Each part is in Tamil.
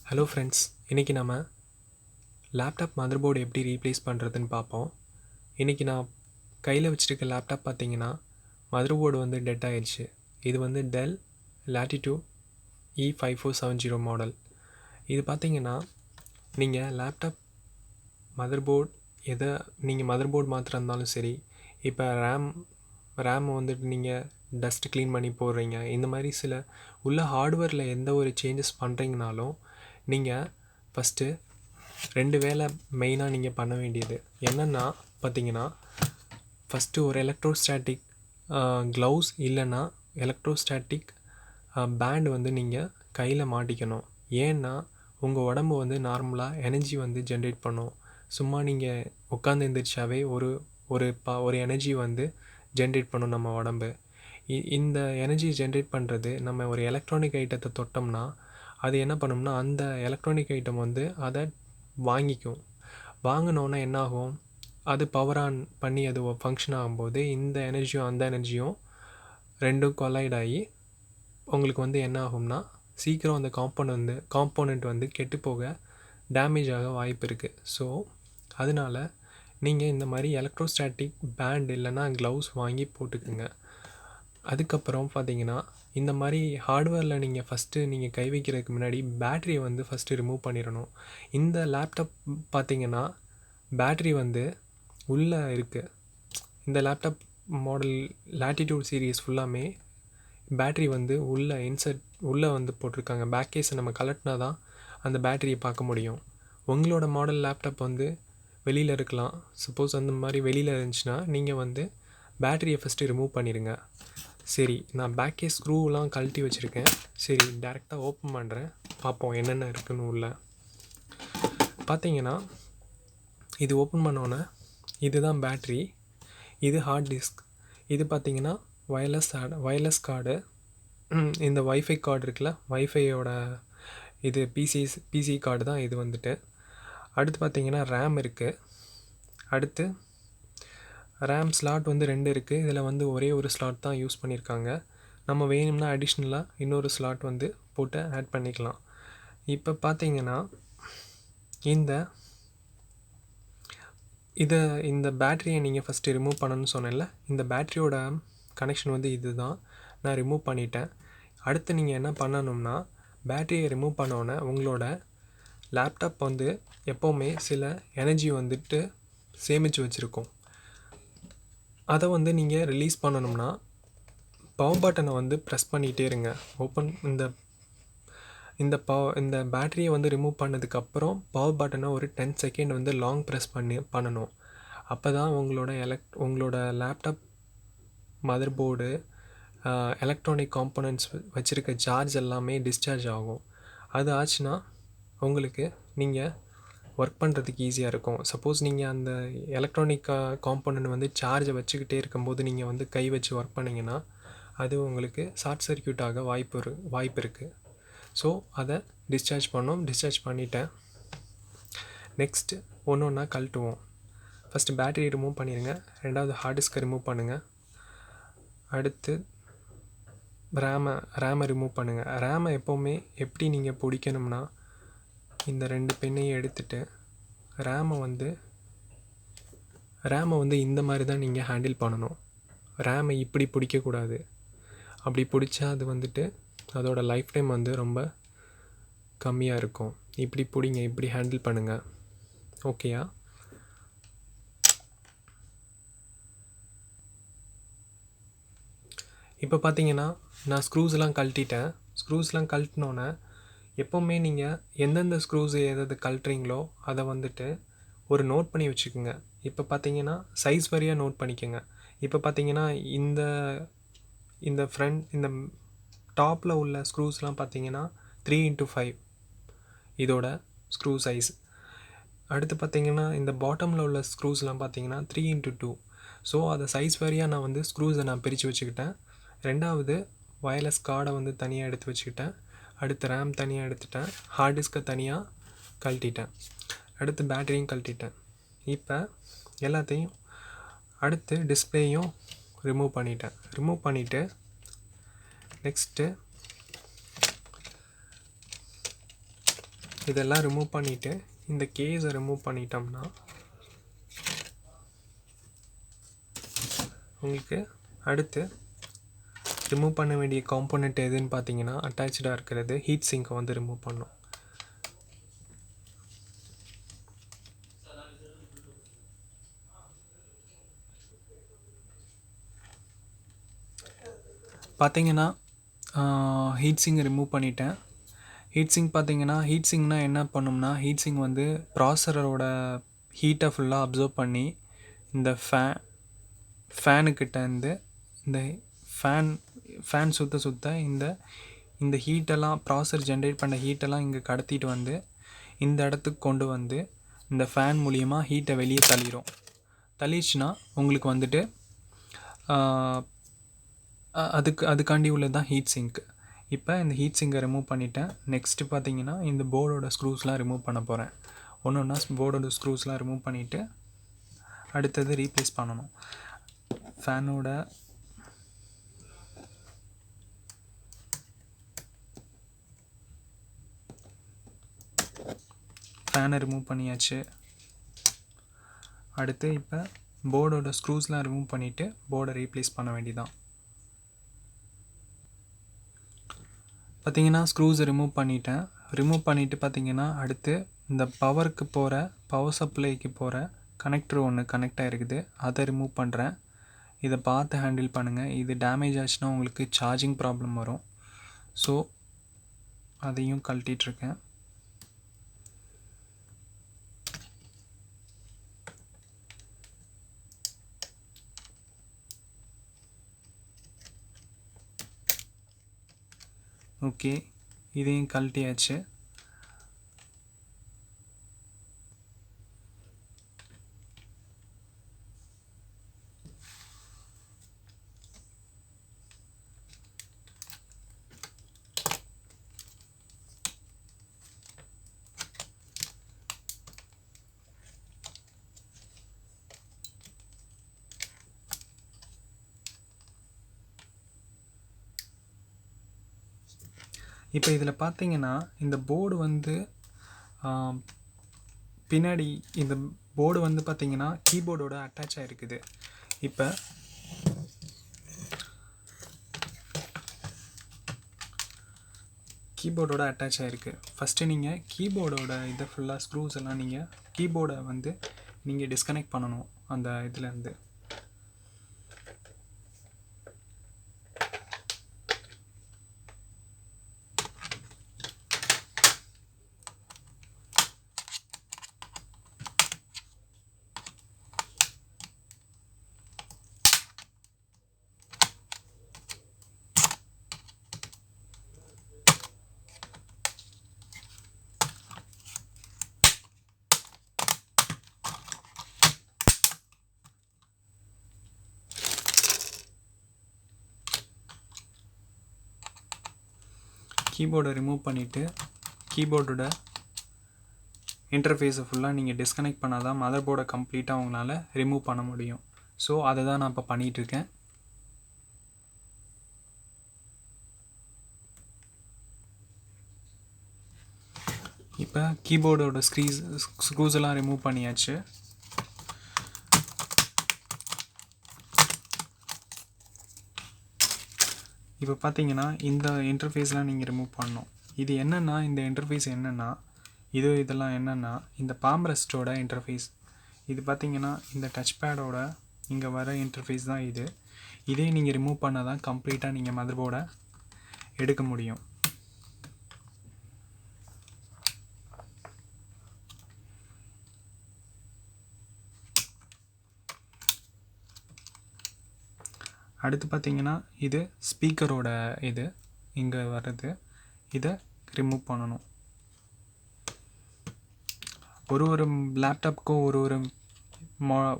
ஹலோ ஃப்ரெண்ட்ஸ், இன்றைக்கி நம்ம லேப்டாப் மதர் போர்டு எப்படி ரீப்ளேஸ் பண்ணுறதுன்னு பார்ப்போம். இன்றைக்கி நான் கையில் வச்சுருக்க லேப்டாப் பார்த்தீங்கன்னா மதர் போர்டு வந்து டெட் ஆயிடுச்சு. இது வந்து டெல் லேட்டிடியூட் E5470 மாடல். இது பார்த்தீங்கன்னா நீங்கள் லேப்டாப் மதர் போர்டு நீங்கள் மதர் போர்டு மாத்திரம் இருந்தாலும் சரி, இப்போ ரேம் வந்துட்டு நீங்கள் டஸ்ட் க்ளீன் பண்ணி போடுறீங்க, இந்த மாதிரி சில உள்ள ஹார்ட்வேரில் எந்த ஒரு சேஞ்சஸ் பண்ணுறீங்கனாலும் நீங்கள் ஃபஸ்ட்டு 2 வேலை மெயினாக நீங்கள் பண்ண வேண்டியது என்னென்னா பார்த்தீங்கன்னா, ஃபஸ்ட்டு ஒரு எலக்ட்ரோஸ்டாட்டிக் க்ளவுஸ் இல்லைன்னா எலக்ட்ரோஸ்டாட்டிக் பேண்ட் வந்து நீங்கள் கையில் மாட்டிக்கணும். ஏன்னா உங்கள் உடம்பு வந்து நார்மலாக எனர்ஜி வந்து ஜென்ரேட் பண்ணும். சும்மா நீங்கள் உட்காந்து எழுந்திரிச்சாவே ஒரு எனர்ஜி வந்து ஜென்ரேட் பண்ணும் நம்ம உடம்பு. இந்த எனர்ஜி ஜென்ரேட் பண்ணுறது நம்ம ஒரு எலக்ட்ரானிக் ஐட்டத்தை தொட்டோம்னா அது என்ன பண்ணும்னா அந்த எலக்ட்ரானிக் ஐட்டம் வந்து அதை வாங்கிக்கும். வாங்கினோன்னா என்னாகும், அது பவர் ஆன் பண்ணி அது ஃபங்க்ஷன் ஆகும்போது இந்த எனர்ஜியும் அந்த எனர்ஜியும் ரெண்டும் கொலைட் ஆகி உங்களுக்கு வந்து என்ன ஆகும்னா சீக்கிரம் அந்த காம்போனண்ட் வந்து கெட்டு போக டேமேஜ் ஆக வாய்ப்பு இருக்குது. ஸோ அதனால் நீங்கள் இந்த மாதிரி எலக்ட்ரோஸ்டாட்டிக் பேண்ட் இல்லைன்னா க்ளவுஸ் வாங்கி போட்டுக்குங்க. அதுக்கப்புறம் பார்த்தீங்கன்னா இந்த மாதிரி ஹார்ட்வேரில் நீங்கள் ஃபஸ்ட்டு நீங்கள் கை வைக்கிறதுக்கு முன்னாடி பேட்ரியை வந்து ஃபஸ்ட்டு ரிமூவ் பண்ணிடணும். இந்த லேப்டாப் பார்த்தீங்கன்னா பேட்ரி வந்து உள்ளே இருக்குது. இந்த லேப்டாப் மாடல் லேட்டிடியூட் சீரீஸ் ஃபுல்லாமே பேட்ரி வந்து உள்ளே வந்து போட்டிருக்காங்க. பேக் கேஸை நம்ம கலட்டினா தான் அந்த பேட்டரியை பார்க்க முடியும். உங்களோட மாடல் லேப்டாப் வந்து வெளியில் இருக்கலாம். சப்போஸ் அந்த மாதிரி வெளியில் இருந்துச்சுன்னா நீங்கள் வந்து பேட்டரியை ஃபஸ்ட்டு ரிமூவ் பண்ணிடுங்க. சரி, நான் பேக் கேஸ் ஸ்க்ரூவெலாம் கழட்டி வச்சுருக்கேன். சரி, டேரெக்டாக ஓப்பன் பண்ணுறேன், பார்ப்போம் என்னென்ன இருக்குன்னு உள்ள. பார்த்தீங்கன்னா இது ஓப்பன் பண்ணோன்னே இதுதான் பேட்ரி, இது ஹார்ட் டிஸ்க், இது பார்த்தீங்கன்னா வயர்லெஸ் கார்டு, இந்த வைஃபை கார்டு இருக்குல்ல, வைஃபையோட இது பிசி கார்டு தான் இது வந்துட்டு. அடுத்து பார்த்தீங்கன்னா ரேம் இருக்குது. அடுத்து ரேம் ஸ்லாட் வந்து 2 இருக்குது. இதில் வந்து ஒரே ஒரு ஸ்லாட் தான் யூஸ் பண்ணியிருக்காங்க. நம்ம வேணும்னா அடிஷ்னலாக இன்னொரு ஸ்லாட் வந்து போட்டு ஆட் பண்ணிக்கலாம். இப்போ பார்த்தீங்கன்னா இந்த பேட்டரியை நீங்கள் ஃபஸ்ட்டு ரிமூவ் பண்ணணும்னு சொன்னேன்ல, இந்த பேட்டரியோட கனெக்ஷன் வந்து இது தான். நான் ரிமூவ் பண்ணிட்டேன். அடுத்து நீங்கள் என்ன பண்ணணும்னா பேட்டரியை ரிமூவ் பண்ணோன்னே உங்களோட லேப்டாப் வந்து எப்போவுமே சில எனர்ஜி வந்துட்டு சேமித்து வச்சுருக்கோம். அதை வந்து நீங்கள் ரிலீஸ் பண்ணணும்னா பவர் பட்டனை வந்து ப்ரெஸ் பண்ணிகிட்டே இருங்க. இந்த பேட்டரியை வந்து ரிமூவ் பண்ணதுக்கப்புறம் பவர் பட்டனை ஒரு 10 செகண்ட் வந்து லாங் ப்ரெஸ் பண்ணணும். அப்போ தான் உங்களோட laptop mother board electronic components வச்சுருக்க சார்ஜ் எல்லாமே டிஸ்சார்ஜ் ஆகும். அது ஆச்சுன்னா உங்களுக்கு நீங்கள் ஒர்க் பண்ணுறதுக்கு ஈஸியாக இருக்கும். சப்போஸ் நீங்கள் அந்த எலக்ட்ரானிக் காம்போனன்ட் வந்து சார்ஜை வச்சுக்கிட்டே இருக்கும்போது நீங்கள் வந்து கை வச்சு ஒர்க் பண்ணிங்கன்னா அது உங்களுக்கு ஷார்ட் சர்க்யூட் ஆக வாய்ப்பு இருக்குது. ஸோ அதை டிஸ்சார்ஜ் பண்ணிட்டேன். நெக்ஸ்ட்டு ஒன்று ஒன்றா கழட்டுவோம். ஃபஸ்ட்டு பேட்டரி ரிமூவ் பண்ணிடுங்க. ரெண்டாவது ஹார்ட் டிஸ்கை ரிமூவ் பண்ணுங்கள். அடுத்து ரேமை ரிமூவ் பண்ணுங்கள். ரேமை எப்போவுமே எப்படி நீங்கள் பிடிக்கணும்னா இந்த 2 பின்னையும் எடுத்துகிட்டு ரேமை வந்து இந்த மாதிரி தான் நீங்கள் ஹேண்டில் பண்ணணும். ரேமை இப்படி பிடிக்கக்கூடாது. அப்படி பிடிச்சா அது வந்துட்டு அதோட லைஃப் டைம் வந்து ரொம்ப கம்மியாக இருக்கும். இப்படி பிடிங்க, இப்படி ஹேண்டில் பண்ணுங்கள். ஓகேயா? இப்போ பார்த்தீங்கன்னா நான் ஸ்க்ரூஸ்லாம் கழட்டிட்டேன். ஸ்க்ரூஸ்லாம் கழட்டினோன்னே எப்போவுமே நீங்கள் எந்தெந்த ஸ்க்ரூஸ் எதாவது கழட்டுறீங்களோ அதை வந்துட்டு ஒரு நோட் பண்ணி வச்சுக்கோங்க. இப்போ பார்த்தீங்கன்னா சைஸ் வரியாக நோட் பண்ணிக்கோங்க. இப்போ பார்த்தீங்கன்னா இந்த டாப்பில் உள்ள ஸ்க்ரூஸ்லாம் பார்த்தீங்கன்னா 3x5 இதோட ஸ்க்ரூ சைஸ். அடுத்து பார்த்தீங்கன்னா இந்த பாட்டமில் உள்ள ஸ்க்ரூஸ்லாம் பார்த்தீங்கன்னா 3x2. ஸோ அதை சைஸ் வரியாக நான் வந்து ஸ்க்ரூஸை நான் பிரித்து வச்சுக்கிட்டேன். ரெண்டாவது வயர்லெஸ் கார்டை வந்து தனியாக எடுத்து வச்சுக்கிட்டேன். அடுத்து ரேம் தனியாக எடுத்துட்டேன். ஹார்ட் டிஸ்கை தனியாக கழட்டிட்டேன். அடுத்து பேட்டரியும் கழட்டிட்டேன். இப்போ எல்லாத்தையும் அடுத்து டிஸ்பிளேயும் ரிமூவ் பண்ணிவிட்டு நெக்ஸ்ட்டு இதெல்லாம் ரிமூவ் பண்ணிவிட்டு இந்த கேஸை ரிமூவ் பண்ணிட்டோம்னா உங்களுக்கு அடுத்து ரிமூவ் பண்ண வேண்டிய காம்போனண்ட் எதுன்னு பார்த்தீங்கன்னா அட்டாச்சாக இருக்கிறது ஹீட் சிங்கை வந்து ரிமூவ் பண்ணணும். பார்த்தீங்கன்னா ஹீட் சிங்கை ரிமூவ் பண்ணிட்டேன். ஹீட் சிங்க் பார்த்தீங்கன்னா ஹீட் சிங்னா என்ன பண்ணும்னா ஹீட் சிங்க் வந்து ப்ராசரோட ஹீட்டை ஃபுல்லாக அப்சர்வ் பண்ணி இந்த ஃபேனுக்கிட்ட இருந்து இந்த ஃபேன் சுற்ற இந்த ஹீட்டெல்லாம் ப்ராசர் ஜென்ரேட் பண்ண ஹீட்டெல்லாம் இங்கே கடத்திட்டு வந்து இந்த இடத்துக்கு கொண்டு வந்து இந்த ஃபேன் மூலியமாக ஹீட்டை வெளியே தள்ளிடுச்சுன்னா உங்களுக்கு வந்துட்டு அதுக்காண்டி உள்ளது தான் ஹீட் சிங்க். இப்போ இந்த ஹீட் சிங்கை ரிமூவ் பண்ணிட்டேன். நெக்ஸ்ட்டு பார்த்தீங்கன்னா இந்த போர்டோட ஸ்க்ரூஸ்லாம் ரிமூவ் பண்ண போகிறேன். ஒன்று போர்டோட ஸ்க்ரூஸ்லாம் ரிமூவ் பண்ணிவிட்டு அடுத்தது ரீப்ளேஸ் பண்ணணும். ஃபேனை ரிமூவ் பண்ணியாச்சு. அடுத்து இப்போ போர்டோட ஸ்க்ரூஸ்லாம் ரிமூவ் பண்ணிவிட்டு போர்டை ரீப்ளேஸ் பண்ண வேண்டியதான். பார்த்தீங்கன்னா ஸ்க்ரூஸை ரிமூவ் பண்ணிவிட்டு பார்த்தீங்கன்னா அடுத்து இந்த பவர் சப்ளைக்கு போகிற கனெக்டர் ஒன்று கனெக்ட் ஆகிருக்குது, அதை ரிமூவ் பண்ணுறேன். இதை பார்த்து ஹேண்டில் பண்ணுங்கள். இது டேமேஜ் ஆச்சுன்னா உங்களுக்கு சார்ஜிங் ப்ராப்ளம் வரும். ஸோ அதையும் கழட்டிகிட்ருக்கேன். ஓகே, இதையும் கழட்டியாச்சு. இப்போ இதில் பார்த்தீங்கன்னா இந்த போர்டு வந்து பின்னாடி இந்த போர்டு வந்து பார்த்தீங்கன்னா கீபோர்டோட அட்டாச் ஆகிருக்குது. இப்போ கீபோர்டோட அட்டாச் ஆகிருக்கு. ஃபஸ்ட்டு நீங்கள் கீபோர்டோட இதை ஃபுல்லாக ஸ்க்ரூஸ் எல்லாம் நீங்கள் கீபோர்டை வந்து நீங்கள் டிஸ்கனெக்ட் பண்ணணும் அந்த இதுலேருந்து. கீபோர்டை ரிமூவ் பண்ணிவிட்டு கீபோர்டோட இன்டர்ஃபேஸை ஃபுல்லாக நீங்கள் டிஸ்கனெக்ட் பண்ணால் தான் மதர் போர்டை கம்ப்ளீட்டாக உங்களால் ரிமூவ் பண்ண முடியும். ஸோ அதை தான் நான் இப்போ பண்ணிகிட்ருக்கேன். இப்போ கீபோர்டோட ஸ்க்ரூஸ் எல்லாம் ரிமூவ் பண்ணியாச்சு. இப்போ பார்த்தீங்கன்னா இந்த இன்டர்ஃபேஸ்லாம் நீங்கள் ரிமூவ் பண்ணணும். இது என்னென்னா இந்த இன்டர்ஃபேஸ் என்னென்னா இதெல்லாம் என்னென்னா இந்த பாம் ரெஸ்ட்டோட இன்டர்ஃபேஸ். இது பார்த்தீங்கன்னா இந்த டச் பேடோட இங்கே வர இன்டர்ஃபேஸ் தான் இது. இதே நீங்கள் ரிமூவ் பண்ணால் தான் கம்ப்ளீட்டாக நீங்கள் மதர் போர்டை எடுக்க முடியும். அடுத்து பார்த்தீங்கன்னா இது ஸ்பீக்கரோட இது இங்கே வர்றது, இதை ரிமூவ் பண்ணணும். ஒரு லேப்டாப்க்கும்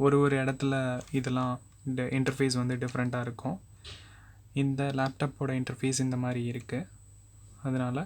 ஒரு இடத்துல இதெல்லாம் இந்த இன்டர்ஃபேஸ் வந்து டிஃப்ரெண்ட்டாக இருக்கும். இந்த லேப்டாப்போட இன்டர்ஃபேஸ் இந்த மாதிரி இருக்குது. அதனால்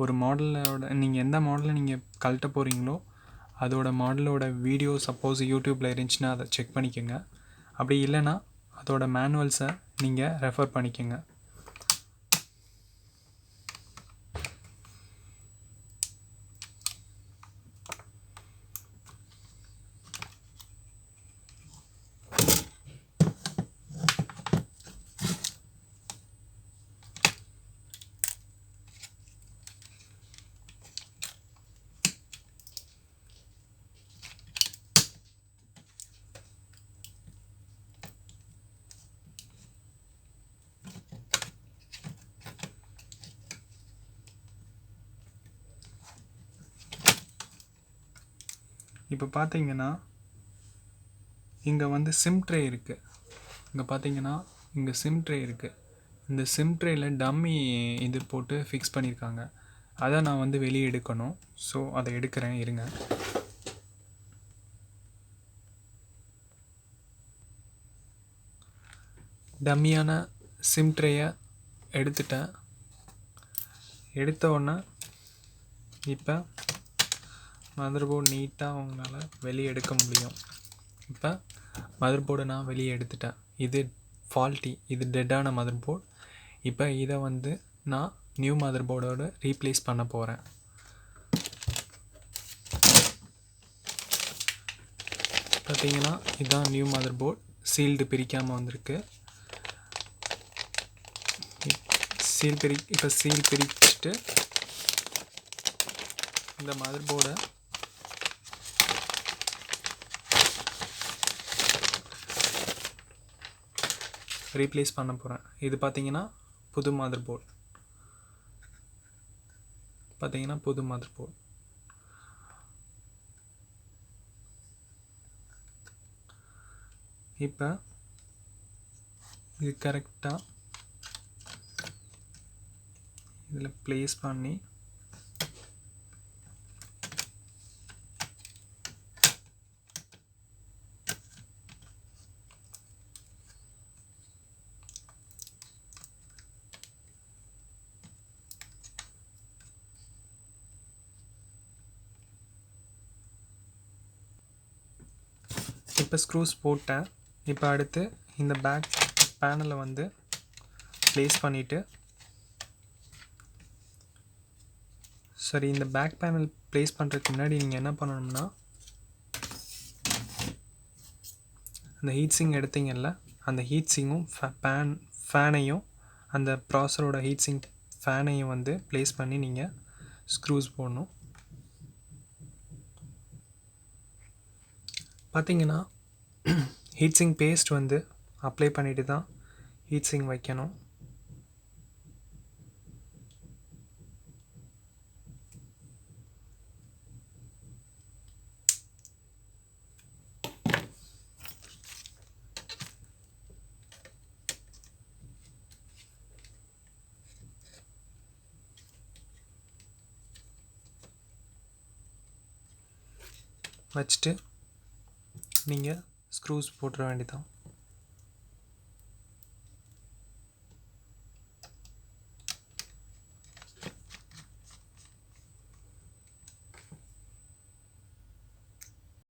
ஒரு மாடலோட நீங்கள் எந்த மாடலை நீங்கள் கழட்ட போகிறீங்களோ அதோட மாடலோட வீடியோ சப்போஸ் யூடியூப்பில் இருந்துச்சுன்னா அதை செக் பண்ணிக்கோங்க. அப்படி இல்லைன்னா அதோட மேனுவல்ஸை நீங்கள் ரெஃபர் பண்ணிக்கோங்க. இப்போ பார்த்தீங்கன்னா இங்கே வந்து சிம் ட்ரே இருக்குது. இங்கே பார்த்தீங்கன்னா இங்கே சிம் ட்ரே இருக்குது. இந்த சிம் ட்ரேயில் டம்மி இது போட்டு ஃபிக்ஸ் பண்ணியிருக்காங்க. அதை நான் வந்து வெளியே எடுக்கணும். ஸோ அதை எடுக்கிறேன், இருங்க. டம்மியான சிம் ட்ரேயை எடுத்துட்டேன். எடுத்த உடனே இப்போ மதர் போர்டு நீட்டாக உங்களால் வெளியே எடுக்க முடியும். இப்போ மதர் போர்டை நான் வெளியே எடுத்துட்டேன். இது ஃபால்ட்டி, இது டெட்டான மதர் போர்டு. இப்போ இதை வந்து நான் நியூ மதர் போர்டோடு ரீப்ளேஸ் பண்ண போகிறேன். பார்த்தீங்கன்னா இதுதான் நியூ மதர் போர்டு. சீல்டு பிரிக்காமல் வந்திருக்கு. இப்போ சீல் பிரிச்சுட்டு இந்த மதர் போர்டை ரீப்ளேஸ் பண்ண போகிறேன். இது பார்த்தீங்கன்னா புது மதர் போர்டு. இப்போ இது கரெக்டாக இதில் ப்ளேஸ் பண்ணி இப்போ ஸ்க்ரூஸ் போட்டேன். இப்போ அடுத்து இந்த பேக் பேனலை வந்து ப்ளேஸ் பண்ணிவிட்டு, சரி, இந்த பேக் பேனல் ப்ளேஸ் பண்ணுறதுக்கு முன்னாடி நீங்கள் என்ன பண்ணணும்னா, அந்த ஹீட் சிங் எடுத்தீங்கல்ல, அந்த ஹீட் சிங்கும் ஃபேனையும் அந்த ப்ராசரோட ஹீட் சிங் ஃபேனையும் வந்து ப்ளேஸ் பண்ணி நீங்கள் ஸ்க்ரூஸ் போடணும். பார்த்தீங்கன்னா ஹீட் சிங் பேஸ்ட் வந்து அப்ளை பண்ணிவிட்டு தான் ஹீட் சிங் வைக்கணும். வச்சுட்டு நீங்கள் ஸ்க்ரூஸ் போட்டுற வேண்டியதான்.